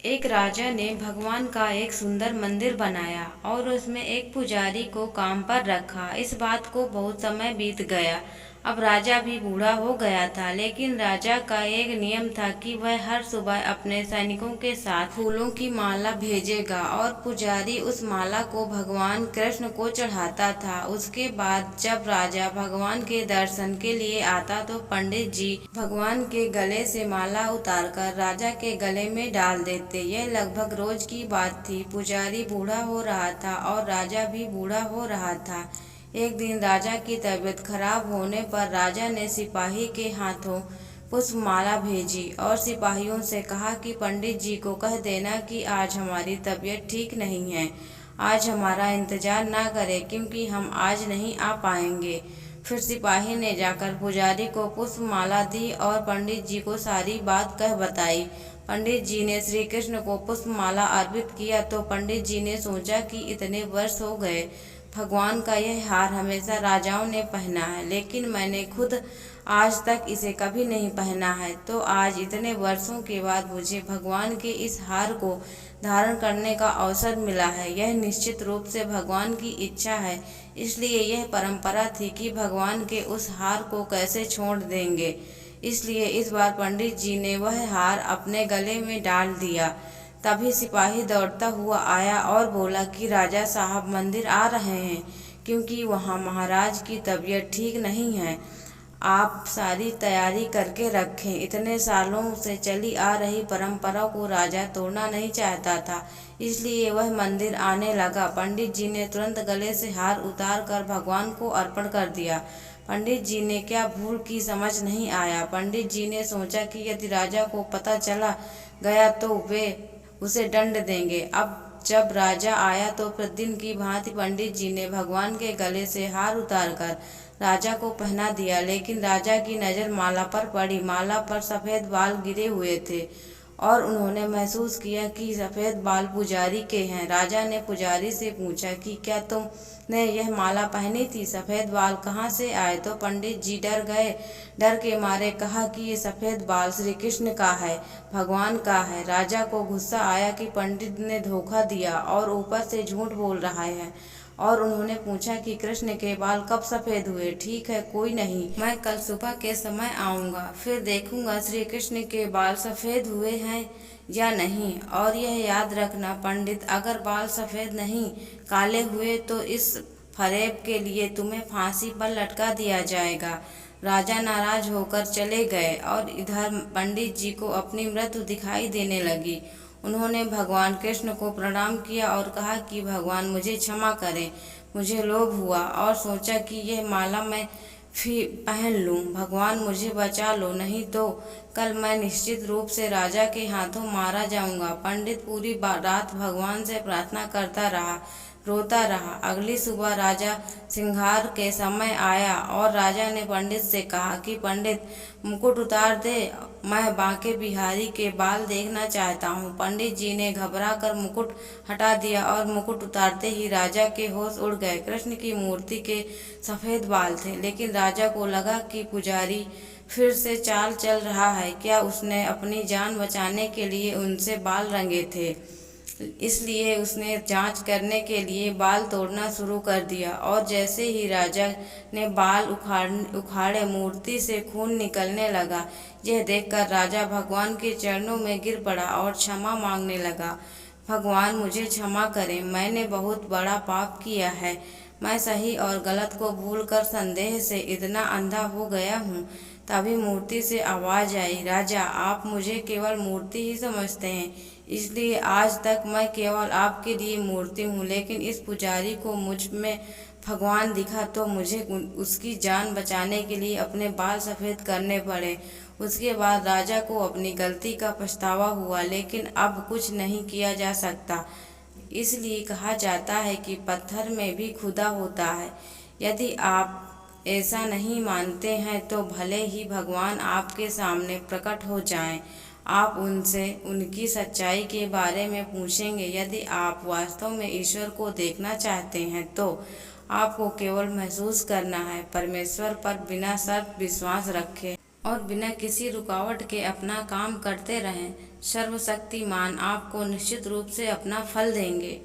एक राजा ने भगवान का एक सुंदर मंदिर बनाया और उसमें एक पुजारी को काम पर रखा। इस बात को बहुत समय बीत गया। अब राजा भी बूढ़ा हो गया था, लेकिन राजा का एक नियम था कि वह हर सुबह अपने सैनिकों के साथ फूलों की माला भेजेगा और पुजारी उस माला को भगवान कृष्ण को चढ़ाता था। उसके बाद जब राजा भगवान के दर्शन के लिए आता तो पंडित जी भगवान के गले से माला उतारकर राजा के गले में डाल देते। यह लगभग रोज की बात थी। पुजारी बूढ़ा हो रहा था और राजा भी बूढ़ा हो रहा था। एक दिन राजा की तबीयत खराब होने पर राजा ने सिपाही के हाथों पुष्पमाला भेजी और सिपाहियों से कहा कि पंडित जी को कह देना कि आज हमारी तबीयत ठीक नहीं है, आज हमारा इंतजार ना करें क्योंकि हम आज नहीं आ पाएंगे। फिर सिपाही ने जाकर पुजारी को पुष्पमाला दी और पंडित जी को सारी बात कह बताई। पंडित जी ने श्री कृष्ण को पुष्पमाला अर्पित किया तो पंडित जी ने सोचा कि इतने वर्ष हो गए, भगवान का यह हार हमेशा राजाओं ने पहना है, लेकिन मैंने खुद आज तक इसे कभी नहीं पहना है, तो आज इतने वर्षों के बाद मुझे भगवान के इस हार को धारण करने का अवसर मिला है। यह निश्चित रूप से भगवान की इच्छा है, इसलिए यह परंपरा थी कि भगवान के उस हार को कैसे छोड़ देंगे। इसलिए इस बार पंडित जी ने वह हार अपने गले में डाल दिया। तभी सिपाही दौड़ता हुआ आया और बोला कि राजा साहब मंदिर आ रहे हैं, क्योंकि वहाँ महाराज की तबीयत ठीक नहीं है। आप सारी तैयारी करके रखें। इतने सालों से चली आ रही परंपरा को राजा तोड़ना नहीं चाहता था, इसलिए वह मंदिर आने लगा। पंडित जी ने तुरंत गले से हार उतार कर भगवान को अर्पण कर दिया। पंडित जी ने क्या भूल की समझ नहीं आया। पंडित जी ने सोचा कि यदि राजा को पता चला गया तो वे उसे दंड देंगे। अब जब राजा आया तो प्रतिदिन की भांति पंडित जी ने भगवान के गले से हार उतारकर राजा को पहना दिया, लेकिन राजा की नज़र माला पर पड़ी। माला पर सफ़ेद बाल गिरे हुए थे और उन्होंने महसूस किया कि सफ़ेद बाल पुजारी के हैं। राजा ने पुजारी से पूछा कि क्या तुमने यह माला पहनी थी, सफ़ेद बाल कहाँ से आए? तो पंडित जी डर गए। डर के मारे कहा कि ये सफ़ेद बाल श्री कृष्ण का है, भगवान का है। राजा को गुस्सा आया कि पंडित ने धोखा दिया और ऊपर से झूठ बोल रहा है, और उन्होंने पूछा कि कृष्ण के बाल कब सफ़ेद हुए। ठीक है, कोई नहीं, मैं कल सुबह के समय आऊँगा, फिर देखूँगा श्री कृष्ण के बाल सफ़ेद हुए हैं या नहीं। और यह याद रखना पंडित, अगर बाल सफ़ेद नहीं काले हुए तो इस फरेब के लिए तुम्हें फांसी पर लटका दिया जाएगा। राजा नाराज होकर चले गए और इधर पंडित जी को अपनी मृत्यु दिखाई देने लगी। उन्होंने भगवान कृष्ण को प्रणाम किया और कहा कि भगवान मुझे क्षमा करें, मुझे लोभ हुआ और सोचा कि यह माला मैं पहन लूं। भगवान मुझे बचा लो, नहीं तो कल मैं निश्चित रूप से राजा के हाथों मारा जाऊंगा। पंडित पूरी रात भगवान से प्रार्थना करता रहा, रोता रहा। अगली सुबह राजा सिंगार के समय आया और राजा ने पंडित से कहा कि पंडित मुकुट उतार दे, मैं बांके बिहारी के बाल देखना चाहता हूँ। पंडित जी ने घबराकर मुकुट हटा दिया और मुकुट उतारते ही राजा के होश उड़ गए। कृष्ण की मूर्ति के सफ़ेद बाल थे, लेकिन राजा को लगा कि पुजारी फिर से चाल चल रहा है। क्या उसने अपनी जान बचाने के लिए उनसे बाल रंगे थे? इसलिए उसने जांच करने के लिए बाल तोड़ना शुरू कर दिया और जैसे ही राजा ने बाल उखाड़े मूर्ति से खून निकलने लगा। यह देखकर राजा भगवान के चरणों में गिर पड़ा और क्षमा मांगने लगा। भगवान मुझे क्षमा करें, मैंने बहुत बड़ा पाप किया है। मैं सही और गलत को भूलकर संदेह से इतना अंधा हो गया हूँ। तभी मूर्ति से आवाज़ आई, राजा आप मुझे केवल मूर्ति ही समझते हैं, इसलिए आज तक मैं केवल आपके लिए मूर्ति हूँ। लेकिन इस पुजारी को मुझ में भगवान दिखा तो मुझे उसकी जान बचाने के लिए अपने बाल सफ़ेद करने पड़े। उसके बाद राजा को अपनी गलती का पछतावा हुआ, लेकिन अब कुछ नहीं किया जा सकता। इसलिए कहा जाता है कि पत्थर में भी खुदा होता है। यदि आप ऐसा नहीं मानते हैं तो भले ही भगवान आपके सामने प्रकट हो जाएं, आप उनसे उनकी सच्चाई के बारे में पूछेंगे। यदि आप वास्तव में ईश्वर को देखना चाहते हैं तो आपको केवल महसूस करना है। परमेश्वर पर बिना शर्त विश्वास रखें और बिना किसी रुकावट के अपना काम करते रहें। सर्वशक्तिमान आपको निश्चित रूप से अपना फल देंगे।